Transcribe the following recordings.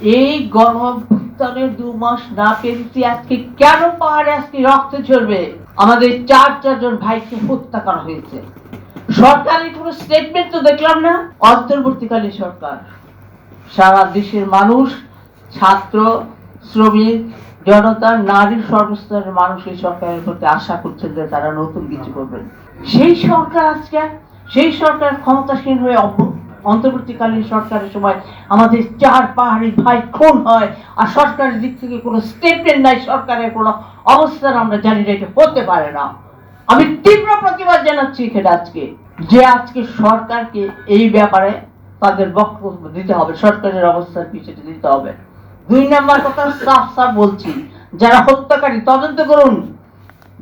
এই গণঅভ্যুত্থানের 2 মাস না পেরিয়ে আজকে কেন পাহাড়ে আজকে রক্ত ঝরবে? আমাদের চারজন ভাইকে হত্যা করা হয়েছে। সরকারের কোনো স্টেটমেন্ট তো দেখলাম না। অন্তর্বর্তীকালীন সরকার সারা দেশের মানুষ, ছাত্র, শ্রমিক, জনতা, নারী, সর্বস্তরের মানুষ এই সরকারের প্রতি আশা করছেন যে তারা নতুন কিছু করবেন। সেই সরকার আজকে সেই সরকার ক্ষমতাসীন হয়ে অন্তর্বর্তীকালীন সরকারের সময় আমাদের 4 পাহাড়ি ভাই খুন হয়, আর সরকারের দিক থেকে কোনো স্টেটমেন্ট নাই, সরকারের কোনো অবস্থান আমরা জানি না, এটা হতে পারে না। আমি তীব্র প্রতিবাদ জানাচ্ছি এখানে আজকে যে আজকে সরকারকে এই ব্যাপারে তাদের বক্তব্য দিতে হবে, সরকারের অবস্থান পিছিয়ে দিতে হবে। 2 নম্বর কথা সাফ বলছি, যারা হত্যাকারী তদন্ত করুন,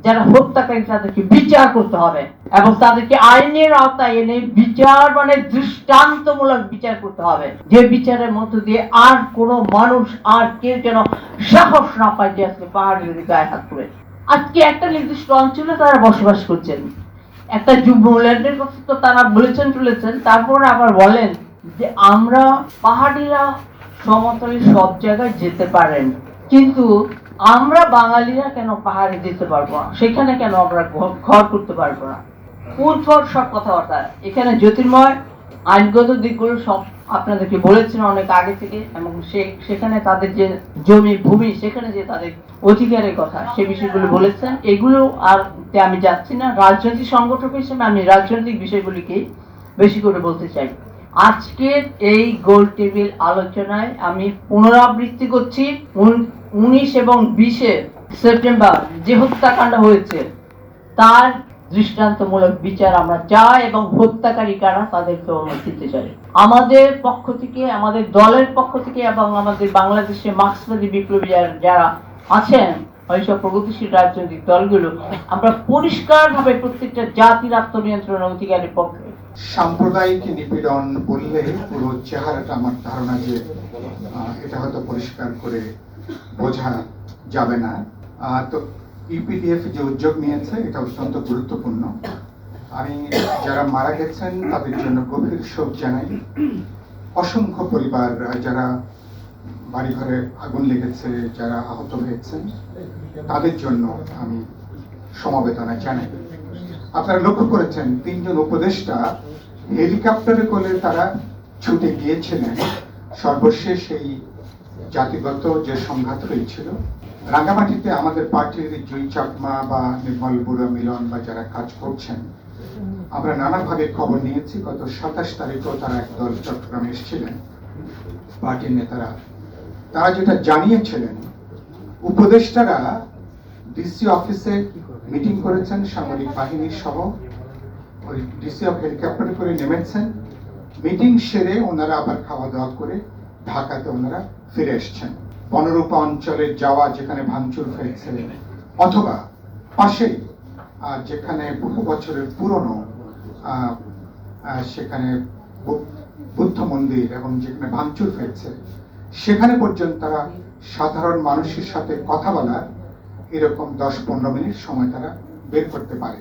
যারা হত্যাকারী তাদেরকে বিচার করতে হবে এবং তাদেরকে আইনের আওতায় এনে বিচার মানে দৃষ্টান্তমূলক বিচার করতে হবে, যে বিচারের মধ্য দিয়ে আর কোনো মানুষ আর কেউ যেন সাহস না পায় যে আজকে পাহাড়ের গায়ে হাত তুলে। আজকে একটা নির্দিষ্ট অঞ্চলে তারা বসবাস করছেন, একটা যুবল্যান্ডের কথা তো তারা বলেছেন, তারপরে আবার বলেন যে আমরা পাহাড়িরা সমতলে সব জায়গায় যেতে পারেন, কিন্তু আমরা বাঙালিরা কেন পাহাড়ে যেতে পারবো না, সেখানে কেন আমরা ঘর করতে পারবো না? উদ্ভট সব কথাবার্তা। এখানে জ্যোতির্ময় আইনগত দিকগুলো সব আপনাদেরকে বলেছেন অনেক আগে থেকে, এবং সেখানে তাদের যে জমি ভূমি সেখানে যে তাদের অধিকারের কথা সে বিষয়গুলো বলেছেন। এগুলো আর আমি যাচ্ছি না, রাজনৈতিক সংগঠক হিসেবে আমি রাজনৈতিক বিষয়গুলিকে বেশি করে বলতে চাই। আজকের এই গোল টেবিল আলোচনায় আমি পুনরাবৃত্তি করছি 19 এবং 20 সেপ্টেম্বর যে হত্যাকাণ্ড হয়েছে তার দৃষ্টান্তমূলক বিচার আমরা চাই, এবং হত্যাকারী কারা তাদেরকে দিতে চাই। আমাদের পক্ষ থেকে, আমাদের দলের পক্ষ থেকে, এবং আমাদের বাংলাদেশে মার্ক্সবাদী বিপ্লবী যারা আছেন, ওইসব প্রগতিশীল রাজনৈতিক দলগুলো, আমরা পরিষ্কারভাবে প্রত্যেকটা জাতির আত্মনিয়ন্ত্রণের অধিকারের পক্ষে। সাম্প্রদায়িক নিপীড়ন বললে পুরো চেহারাটা আমার ধারণা যে এটা হয়তো পরিষ্কার করে বোঝা যাবে না। তো ইউপিডিএফ যে উদ্যোগ নিয়েছে এটা অত্যন্ত গুরুত্বপূর্ণ। আমি যারা মারা গেছেন তাদের জন্য গভীর শোক জানাই। অসংখ্য পরিবার যারা বাড়িঘরে আগুন লেগেছে, যারা আহত হয়েছেন তাদের জন্য আমি সমবেদনা জানাই। আপনারা লক্ষ্য করেছেন 3 জন উপদেষ্টা হেলিকপ্টারে করে তারা ছুটে গিয়েছিলেন সর্বশেষ এই জাতিগত যে সংঘাত হয়েছিল রাঙ্গামাটিতে। আমাদের পার্টির জুই চাকমা বা নির্মল বুড়া মিলন বা যারা কাজ করছেন, আমরা নানাভাবে খবর নিয়েছি। গত 27 তারিখেও তারা একদল চট্টগ্রামে এসেছিলেন পার্টির নেতারা। তারা যেটা জানিয়েছিলেন, উপদেষ্টারা ডিসি অফিসে মিটিং করেছেন সামরিক বাহিনীর সহ, ওই ডিসি অফ হেলিকপ্টারে করে নেমেছেন। মিটিং সেরে ওনারা আবার খাওয়া দাওয়া করে ঢাকাতে ওনারা ফিরে এসছেন। বনরূপা অঞ্চলে যাওয়া যেখানে ভাঙচুর হয়েছে, অথবা পাশেই যেখানে বহু বছরের পুরনো সেখানে বুদ্ধ মন্দির এবং যেখানে ভাঙচুর হয়েছে সেখানে পর্যন্ত তারা সাধারণ মানুষের সাথে কথা বলার এরকম 10-15 মিনিট সময় তারা বের করতে পারে।